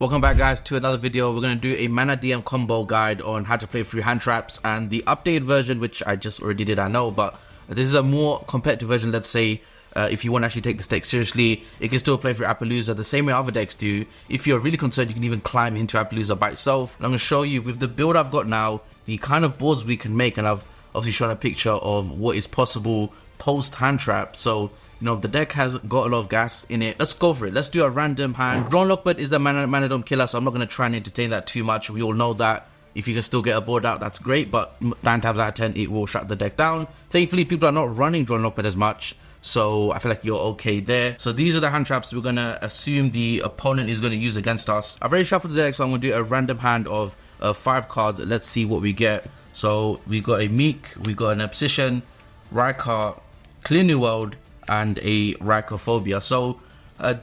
Welcome back, guys, to another video. We're going to do a Mannadium combo guide on how to play through Handtraps and the updated version, which I just already did, I know, but this is a more competitive version. Let's say if you want to actually take this deck seriously, it can still play through Appaloosa the same way other decks do. If you're really concerned, you can even climb into Appaloosa by itself. And I'm going to show you with the build I've got now, the kind of boards we can make, and I've obviously shown a picture of what is possible post Handtrap. So you know, the deck has got a lot of gas in it. Let's go for it. Let's do a random hand. Drone Lockbird is a Mannadium killer, so I'm not going to try and entertain that too much. We all know that. If you can still get a board out, that's great, but 9 times out of 10, it will shut the deck down. Thankfully, people are not running Drone Lockbird as much, so I feel like you're okay there. So these are the hand traps we're going to assume the opponent is going to use against us. I've already shuffled the deck, so I'm going to do a random hand of 5 cards. Let's see what we get. So we got a Meek, we got an Obsession, Rykar, Clear New World, and a Rykophobia. So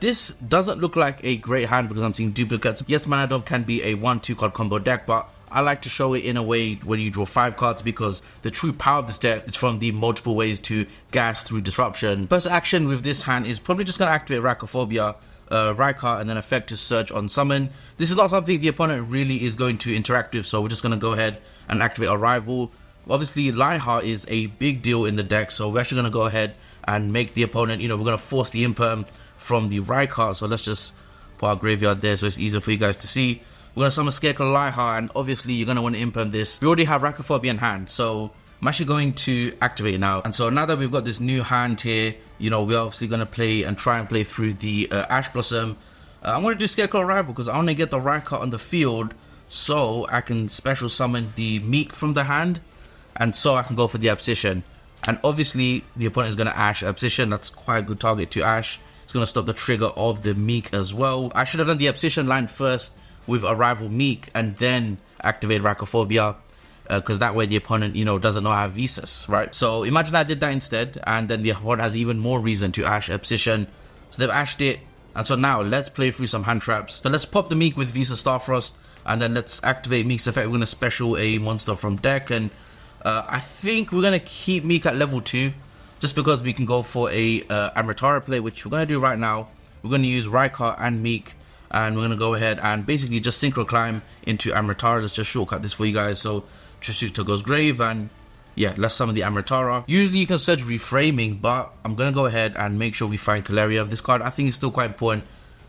this doesn't look like a great hand because I'm seeing duplicates. Yes, Mannadium can be a 1-2 card combo deck, but I like to show it in a way where you draw 5 cards because the true power of this deck is from the multiple ways to gas through disruption. First action with this hand is probably just going to activate Rykophobia, Rykar, and then effect to search on summon. This is not something the opponent really is going to interact with, so we're just going to go ahead and activate our rival. Obviously, Lionheart is a big deal in the deck, so we're actually going to go ahead and make the opponent, you know, we're going to force the imperm from the Rykar. So let's just put our graveyard there so it's easier for you guys to see. We're going to summon Scarecrow Lionheart, and obviously you're going to want to imperm this. We already have Rykophobia in hand, so I'm actually going to activate it now. And so now that we've got this new hand here, you know, we're obviously going to play and try and play through the Ash Blossom. I'm going to do Scarecrow Rival because I want to get the Rykar on the field so I can special summon the Meek from the hand, and so I can go for the Obsession. And obviously the opponent is going to Ash Obsession. That's quite a good target to Ash. It's going to stop the trigger of the Meek as well. I should have done the Obsession line first with a rival Meek and then activate Rykophobia, because that way the opponent, you know, doesn't know I have Visas, right? So imagine I did that instead, and then the opponent has even more reason to Ash Obsession. So they've Ashed it, and so now let's play through some hand traps. So let's pop the Meek with Visa Starfrost, and then let's activate Meek's effect. We're going to special a monster from deck, and I think we're going to keep Meek at level 2 just because we can go for a Amritara play, which we're going to do right now. We're going to use Rykar and Meek, and we're going to go ahead and basically just synchro climb into Amritara. Let's just shortcut this for you guys. So Trisuta goes Grave, and yeah, let's summon the Amritara. Usually you can search Reframing, but I'm going to go ahead and make sure we find Caleria. This card I think is still quite important,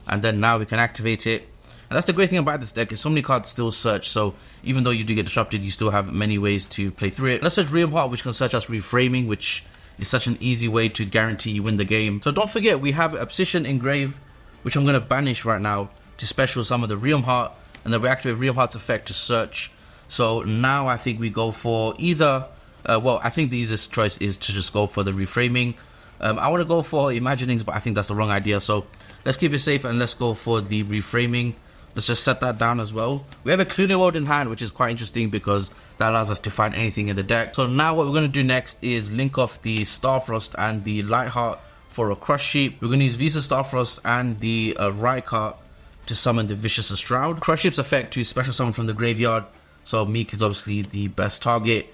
and then now we can activate it. And that's the great thing about this deck, is so many cards still search, so even though you do get disrupted, you still have many ways to play through it. Let's search Realm Heart, which can search us Reframing, which is such an easy way to guarantee you win the game. So don't forget, we have Obsession Engrave, which I'm going to banish right now to special summon the Realm Heart, and then we activate Realm Heart's effect to search. So now I think we go for either, well, I think the easiest choice is to just go for the Reframing. I want to go for Imaginings, but I think that's the wrong idea, so let's keep it safe and let's go for the Reframing. Let's just set that down as well. We have a Clear New World in hand, which is quite interesting because that allows us to find anything in the deck. So now what we're going to do next is link off the Starfrost and the Lightheart for a Crush Sheep. We're going to use Visa Starfrost and the Rykar to summon the Vicious Shroud. Crush Sheep's effect to special summon from the graveyard. So Meek is obviously the best target.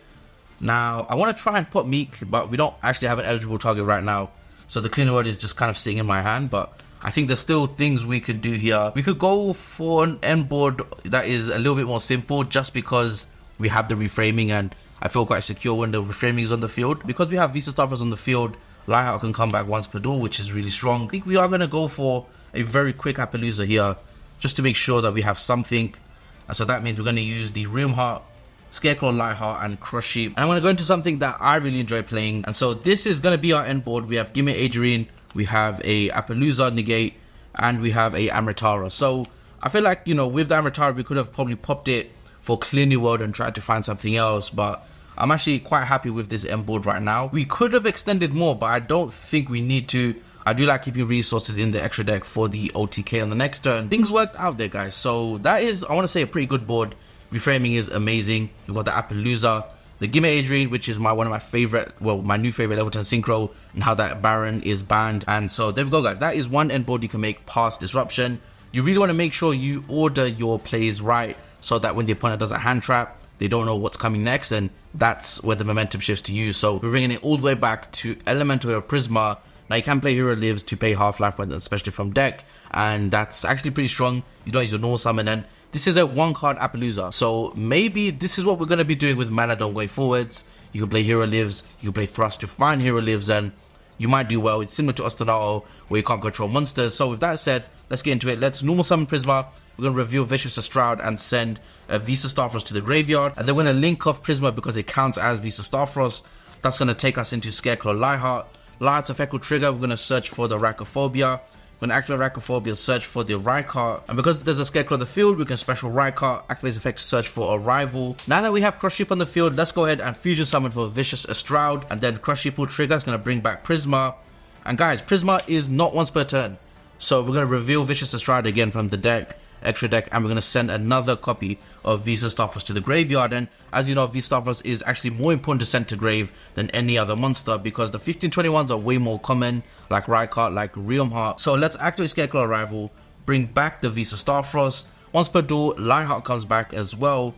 Now, I want to try and put Meek, but we don't actually have an eligible target right now. So the Clear New World is just kind of sitting in my hand, but I think there's still things we could do here. We could go for an end board that is a little bit more simple just because we have the Reframing, and I feel quite secure when the Reframing is on the field. Because we have Visa Starfrost on the field, Lightheart can come back once per duel, which is really strong. I think we are going to go for a very quick Appaloosa here just to make sure that we have something. And so that means we're going to use the Realm Heart, Scarecrow, Lightheart, and Crush Sheep. And I'm going to go into something that I really enjoy playing. And so this is going to be our end board. We have Gimme Adrian, we have a Appaloosa Negate, and we have a Amritara. So I feel like, you know, with the Amritara, we could have probably popped it for Clear New World and tried to find something else, but I'm actually quite happy with this end board right now. We could have extended more, but I don't think we need to. I do like keeping resources in the extra deck for the OTK on the next turn. Things worked out there, guys. So that is, I want to say, a pretty good board. Reframing is amazing. We've got the Appaloosa, the Gimme Adrian, which is one of my favorite, well, my new favorite level 10 synchro, and how that Baron is banned. And so there we go, guys. That is one end board you can make past disruption. You really want to make sure you order your plays right so that when the opponent does a hand trap, they don't know what's coming next, and that's where the momentum shifts to you. So we're bringing it all the way back to Elemental Hero Prisma. Now you can play Hero Lives to pay half life points, especially from deck, and that's actually pretty strong. You don't use your normal summon, and this is a 1-card Appaloosa. So maybe this is what we're going to be doing with Mannadium going forwards. You can play Hero Lives, you can play Thrust to find Hero Lives, and you might do well. It's similar to Ostinato, where you can't control monsters. So with that said, let's get into it. Let's normal summon Prisma. We're going to reveal Vicious Shroud and send Visa Starfrost to the graveyard. And then we're going to link off Prisma because it counts as Visa Starfrost. That's going to take us into Scarecrow Lightheart. Lightheart's effect will trigger. We're going to search for the Rhycophobia. We're going to activate Rhycophobia, search for the Rhycart. And because there's a Scarecrow on the field, we can special Rhycart, activate effect to search for a rival. Now that we have Crush Sheep on the field, let's go ahead and fusion summon for Vicious Shroud. And then Crush Sheep will trigger. It's going to bring back Prisma. And guys, Prisma is not once per turn. So we're going to reveal Vicious Shroud again from the deck. Extra deck, and we're going to send another copy of Visa Starfrost to the graveyard. And as you know, Visa Starfrost is actually more important to send to grave than any other monster because the 1521s are way more common, like Rhycart, like Realmheart. So let's activate Scarecrow Arrival, bring back the Visa Starfrost. Once per duel, Lightheart comes back as well.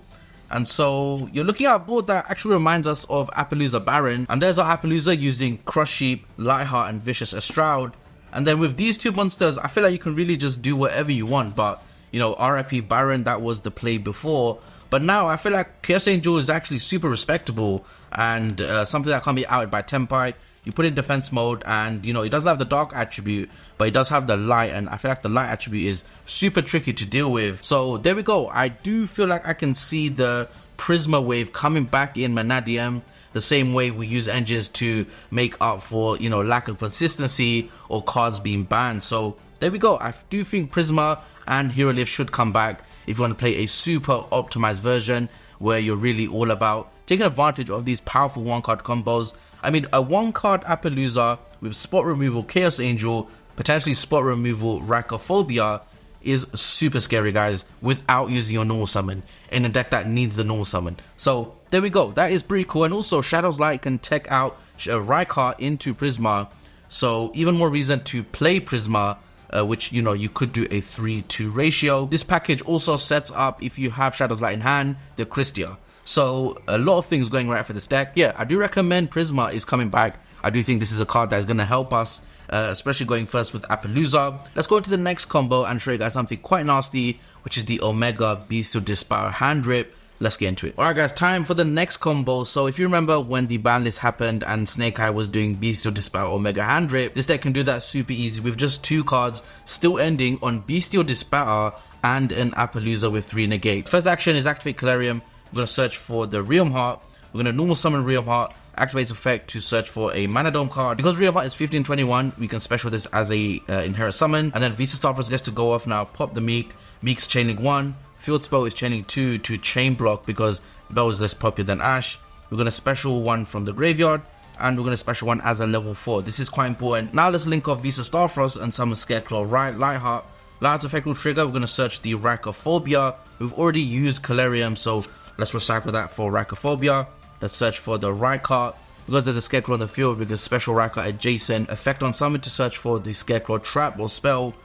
And so you're looking at a board that actually reminds us of Appaloosa Baron, and there's our Appaloosa using Crush Sheep, Lightheart, and Vicious Shroud. And then with these two monsters, I feel like you can really just do whatever you want. But you know, RIP Baron, that was the play before. But now I feel like Chaos Angel is actually super respectable and something that can't be outed by Tempai. You put it in defense mode and, you know, it doesn't have the dark attribute, but it does have the light. And I feel like the light attribute is super tricky to deal with. So there we go. I do feel like I can see the Prisma wave coming back in Mannadium, the same way we use engines to make up for, you know, lack of consistency or cards being banned. So there we go. I do think Prisma and Hero Live should come back if you want to play a super optimized version where you're really all about taking advantage of these powerful 1-card combos. I mean, a 1-card Appaloosa with spot removal Chaos Angel, potentially spot removal Rhycophobia is super scary, guys, without using your normal summon in a deck that needs the normal summon. So there we go. That is pretty cool. And also Shadow's Light can tech out Rhycart into Prisma. So even more reason to play Prisma, which, you know, you could do a 3-2 ratio. This package also sets up, if you have Shadow's Light in hand, the Christia. So a lot of things going right for this deck. Yeah, I do recommend Prisma is coming back. I do think this is a card that is going to help us, especially going first with Appaloosa. Let's go into the next combo and show you guys something quite nasty, which is the Omega Bystial Dispar Hand Rip. Let's get into it. Alright guys, time for the next combo. So if you remember when the ban list happened and Snake Eye was doing Bystial Dispar Omega Hand Rip, this deck can do that super easy with just 2 cards, still ending on Bystial Dispar and an Appaloosa with 3 negate. First action is activate Calarium. We're going to search for the Realmheart. We're going to normal summon Realmheart, activate effect to search for a Mannadium card. Because Realmheart is 1521, we can special this as a inherit summon. And then Visa Starfrost gets to go off now. Pop the Meek. Meek's chaining 1. Field Spell is chaining 2 to chain block because Bell is less popular than Ash. We're going to special 1 from the graveyard, and we're going to special 1 as a level 4. This is quite important. Now let's link off Visa Starfrost and summon Scarecrow Lightheart. Lightheart's effect will trigger. We're going to search the Rhycophobia. We've already used Calarium, so let's recycle that for Rhycophobia. Let's search for the Rhycart. Because there's a Scarecrow on the field, we can special Rhycart adjacent. Effect on summon to search for the Scarecrow trap or spell.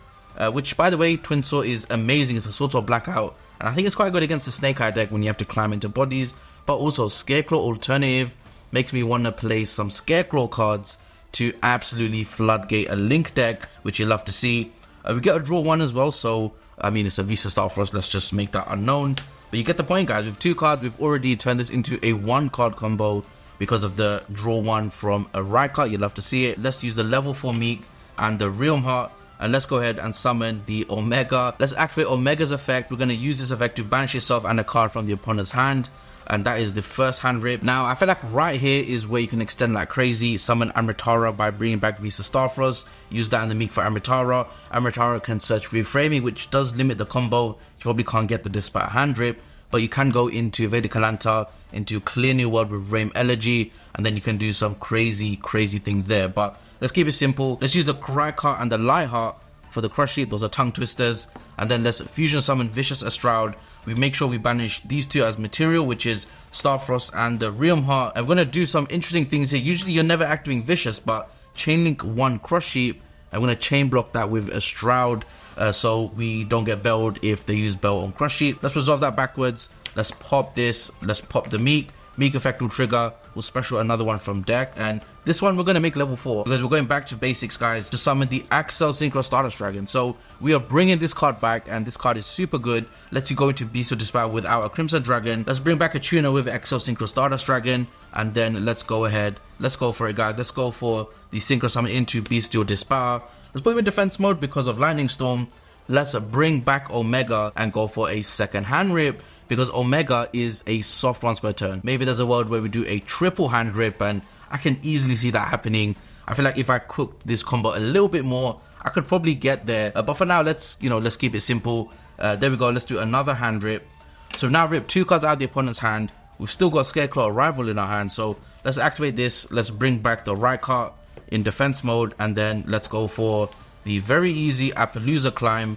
Which, by the way, Twin Sword is amazing. It's a Sword of Blackout. And I think it's quite good against the Snake Eye deck when you have to climb into bodies. But also, Scarecrow alternative makes me want to play some Scarecrow cards to absolutely floodgate a Link deck, which you love to see. We get a draw 1 as well, so, I mean, it's a Visa Starfrost. Let's just make that unknown. But you get the point, guys. With 2 cards, we've already turned this into a 1-card combo because of the draw 1 from a Rhycart. You love to see it. Let's use the level 4 Meek and the Realmheart. And let's go ahead and summon the Omega. Let's activate Omega's effect. We're going to use this effect to banish yourself and a card from the opponent's hand. And that is the first hand rip. Now, I feel like right here is where you can extend like crazy. Summon Amritara by bringing back Visa Starfrost. Use that in the Meek for Amritara. Amritara can search Reframing, which does limit the combo. You probably can't get the Dispatch hand rip. But you can go into Vedic Kalanta, into Clear New World with Rame Elegy. And then you can do some crazy things there. But let's keep it simple. Let's use the Rhycart and the Lightheart for the Crush Sheep. Those are tongue twisters. And then let's fusion summon Vicious Shroud. We make sure we banish these 2 as material, which is Starfrost and the Realmheart. And we're going to do some interesting things here. Usually you're never activating Vicious, but Chainlink 1 Crush Sheep. I'm going to chain block that with a Shroud, so we don't get belled if they use Bell on Crush Sheep. Let's resolve that backwards. Let's pop this. Let's pop the Meek Meek Effect will trigger, we'll special another one from deck, and this one we're going to make level 4 because we're going back to basics, guys, to summon the Axel Synchro Stardust Dragon. So we are bringing this card back, and this card is super good. Lets you go into Bystial Despair without a Crimson Dragon. Let's bring back a tuner with Axel Synchro Stardust Dragon, and then let's go ahead. Let's go for it, guys. Let's go for the Synchro Summon into Bystial Despair. Let's put him in defense mode because of Lightning Storm. Let's bring back Omega and go for a second hand rip, because Omega is a soft once per turn. Maybe there's a world where we do a triple hand rip, and I can easily see that happening. I feel like if I cooked this combo a little bit more, I could probably get there. But for now, let's keep it simple. There we go. Let's do another hand rip. So now rip 2 cards out of the opponent's hand. We've still got Scarecrow Arrival in our hand. So let's activate this. Let's bring back the right card in defense mode, and then let's go for the very easy Appaloosa Climb.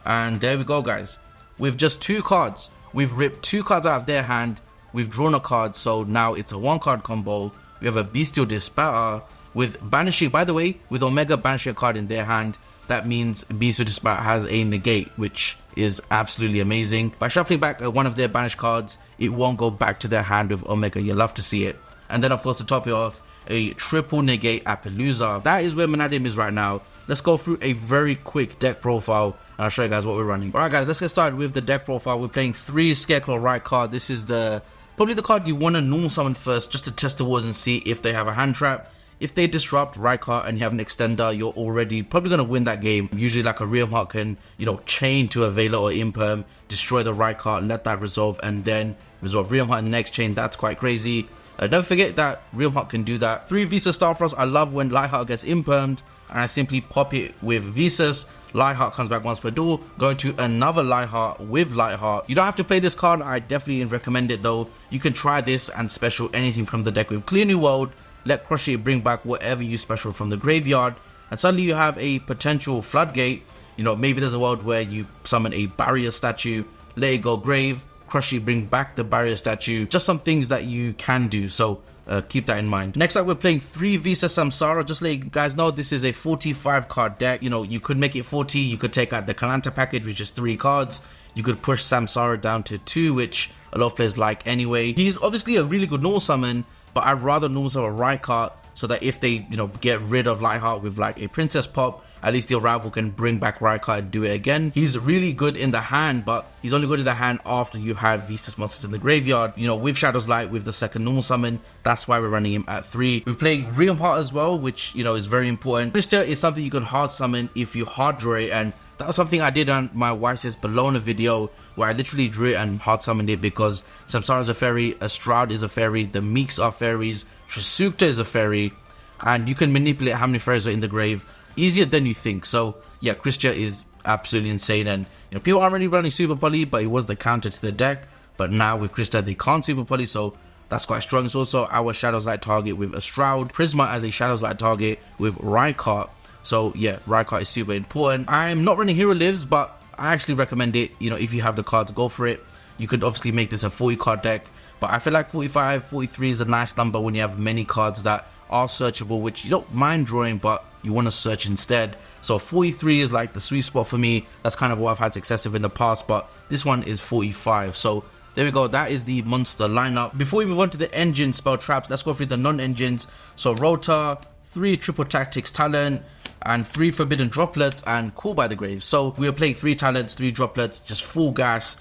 And there we go, guys. With just 2 cards, we've ripped 2 cards out of their hand. We've drawn a card, so now it's a 1-card combo. We have a Bystial Despair with banishing. By the way, with Omega banishing a card in their hand, that means Bystial Despair has a negate, which is absolutely amazing. By shuffling back one of their banished cards, it won't go back to their hand with Omega. You love to see it. And then, of course, to top it off, a triple negate Appaloosa. That is where Mannadium is right now. Let's go through a very quick deck profile, and I'll show you guys what we're running. Alright, guys, let's get started with the deck profile. We're playing 3 Scarecrow right card. This is probably the card you want to normal summon first, just to test the waters and see if they have a hand trap. If they disrupt right card and you have an extender, you're already probably going to win that game. Usually like a Realm Heart can, chain to a Veiler or Imperm, destroy the right card, let that resolve, and then resolve Realm Heart in the next chain. That's quite crazy. Don't forget that Realm Heart can do that. 3 Visas Starfrost. I love when Lightheart gets impermed, and I simply pop it with Visas. Lightheart comes back once per duel, going to another Lightheart with Lightheart. You don't have to play this card. I definitely recommend it though. You can try this and special anything from the deck with Clear New World. Let Crochet bring back whatever you special from the graveyard, and suddenly you have a potential floodgate. Maybe there's a world where you summon a barrier statue, let it go grave, Crochet bring back the barrier statue. Just some things that you can do, so keep that in mind. Next up, we're playing 3 Visa Samsara. Just let you guys know, this is a 45 card deck. You could make it 40. You could take out the Kalanta package, which is 3 cards. You could push Samsara down to 2, which a lot of players like anyway. He's obviously a really good normal summon, but I'd rather normal summon a right card, so that if they get rid of Lightheart with like a Princess pop, at least the rival can bring back Rykard and do it again. He's really good in the hand, but he's only good in the hand after you have Visas monsters in the graveyard. With Shadow's Light, with the second normal summon, that's why we're running him at 3. We're playing Realm Heart as well, which is very important. Bystial is something you can hard summon if you hard draw it, and that was something I did on my Wisest Bologna video, where I literally drew it and hard summoned it, because Samsara is a fairy, Astrad is a fairy, the Meeks are fairies, Trisukta is a fairy, and you can manipulate how many fairies are in the grave easier than you think. So yeah, Krista is absolutely insane, and people aren't really running Super Poly, but it was the counter to the deck. But now with Krista they can't Super Poly, so that's quite strong. It's also our Shadow's Light target with a Shroud, Prisma as a Shadow's Light target with Rykard. So yeah, Rykard is super important. I'm not running Hero Lives, but I actually recommend it. If you have the cards, go for it. You could obviously make this a 40 card deck, but I feel like 45, 43 is a nice number when you have many cards that are searchable, which you don't mind drawing, but you want to search instead. So 43 is like the sweet spot for me. That's kind of what I've had success with in the past, but this one is 45. So there we go. That is the monster lineup. Before we move on to the engine spell traps, let's go through the non-engines. So Rotor, 3 Triple Tactics Talent, and 3 Forbidden Droplets, and Call by the Grave. So we are playing 3 talents, 3 droplets, just full gas.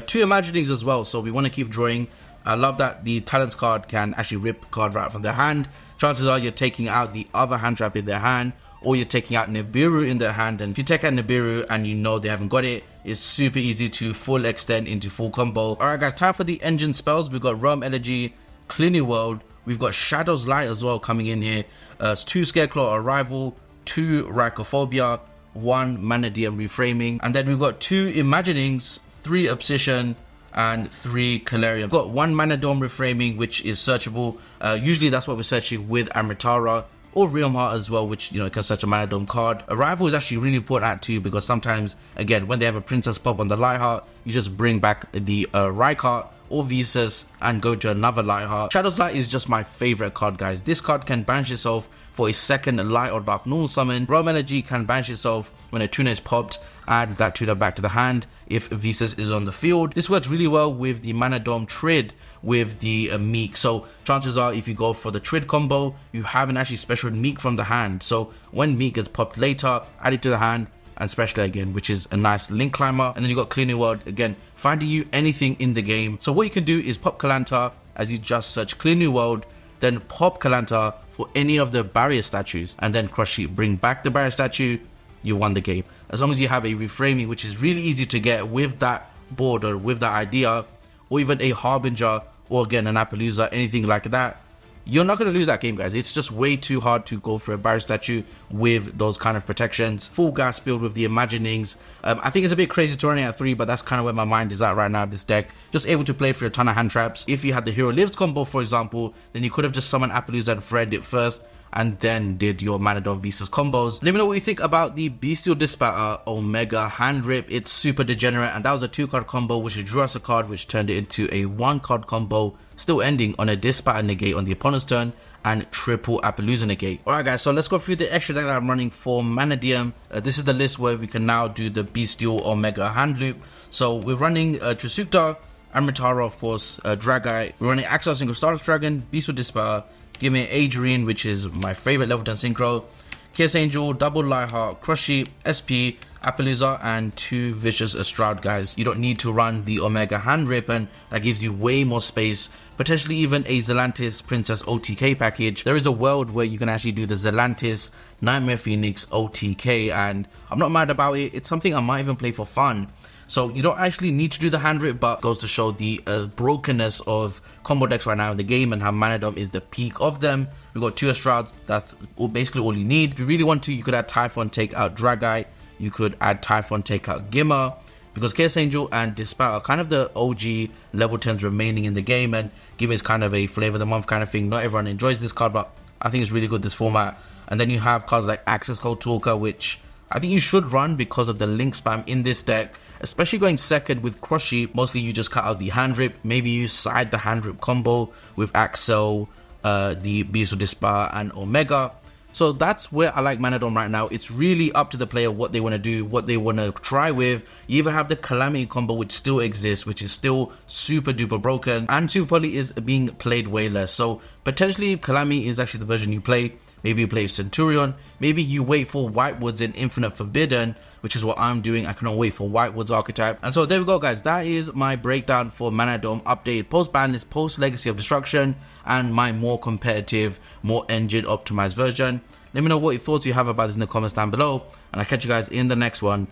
2 imaginings as well, so we want to keep drawing. I love that the talents card can actually rip card right from their hand. Chances are you're taking out the other hand trap in their hand, or you're taking out Nibiru in their hand, and if you take out Nibiru and they haven't got it, it's super easy to full extend into full combo. Alright guys, time for the engine spells. We've got Realm Elegy, Clear New World, we've got Shadow's Light as well coming in here. It's 2 Scarecrow Arrival, 2 Rhycophobia, 1 Mannadium Reframing, and then we've got 2 Imaginings, 3 Obsession, and 3 Calarium. We've got 1 Mannadium Reframing, which is searchable. Usually that's what we're searching with Amritara, or Realm Heart as well, which can search a Mannadium card. Arrival is actually really important at 2, because sometimes, again, when they have a Princess pop on the Lightheart, you just bring back the Rykard or Visas and go to another Lightheart. Shadow's Light is just my favorite card, guys. This card can banish itself for a second light or dark normal summon. Realm Energy can banish itself when a tuner is popped, add that tutor back to the hand if Visas is on the field. This works really well with the Mannadium Trid with the Meek. So chances are if you go for the Trid combo, you haven't actually special Meek from the hand. So when Meek gets popped later, add it to the hand and special again, which is a nice link climber. And then you got Clear New World, again, finding you anything in the game. So what you can do is pop Kalanta as you just search Clear New World, then pop Kalanta for any of the barrier statues, and then Crush Sheet, bring back the barrier statue, you won the game. As long as you have a reframing, which is really easy to get with that board or with that idea, or even a Harbinger, or again an Appaloosa, anything like that, you're not going to lose that game, guys. It's just way too hard to go for a barrier statue with those kind of protections. Full gas build with the Imaginings. I think it's a bit crazy to run it at 3, but that's kind of where my mind is at right now, this deck. Just able to play for a ton of hand traps. If you had the Hero Lives combo, for example, then you could have just summoned Appaloosa and Friend it first, and then did your Mannadium Visas combos. Let me know what you think about the Bystial Dispatter Omega Hand Rip. It's super degenerate, and that was a 2-card combo which drew us a card which turned it into a 1-card combo, still ending on a Dispatter negate on the opponent's turn and triple Appaloosa negate. Alright guys, so let's go through the extra deck that I'm running for Mannadium. This is the list where we can now do the Bystial Omega Hand Loop. So we're running Trisukta, Amritara of course, Dragai. We're running Axel Synchro Stardust Dragon, Bystial Dispatter, give me Adrian, which is my favorite level 10 synchro, Chaos Angel, Double Lightheart, Crush Sheet, SP, Appaloosa, and 2 Vicious Astrad, guys. You don't need to run the Omega Hand Rip, and that gives you way more space. Potentially even a Zelantis Princess OTK package. There is a world where you can actually do the Zelantis Nightmare Phoenix OTK, and I'm not mad about it. It's something I might even play for fun. So you don't actually need to do the hand rip, but goes to show the brokenness of combo decks right now in the game and how Mannadium is the peak of them. We've got 2 Astrads, that's basically all you need. If you really want to, you could add Typhon, take out Dragai. You could add Typhon, take out Gimmer, because Chaos Angel and Dispel are kind of the OG level 10s remaining in the game, and Gimmer is kind of a flavor of the month kind of thing. Not everyone enjoys this card, but I think it's really good, this format. And then you have cards like Access Code Talker, which I think you should run because of the link spam in this deck, especially going second with Crush Sheet. Mostly you just cut out the hand rip, maybe you side the hand rip combo with Axel, the Bystial Dispatter and Omega. So that's where I like Mannadium right now. It's really up to the player what they want to do, what they want to try with. You even have the Calamity combo, which still exists, which is still super duper broken, and Super Poly is being played way less. So potentially Calamity is actually the version you play. Maybe you play Centurion, maybe you wait for Whitewoods and Infinite Forbidden, which is what I'm doing. I cannot wait for Whitewoods archetype. And so there we go, guys. That is my breakdown for Mannadium updated post Banlist, post Legacy of Destruction, and my more competitive, more engine optimized version. Let me know what your thoughts you have about this in the comments down below, and I'll catch you guys in the next one.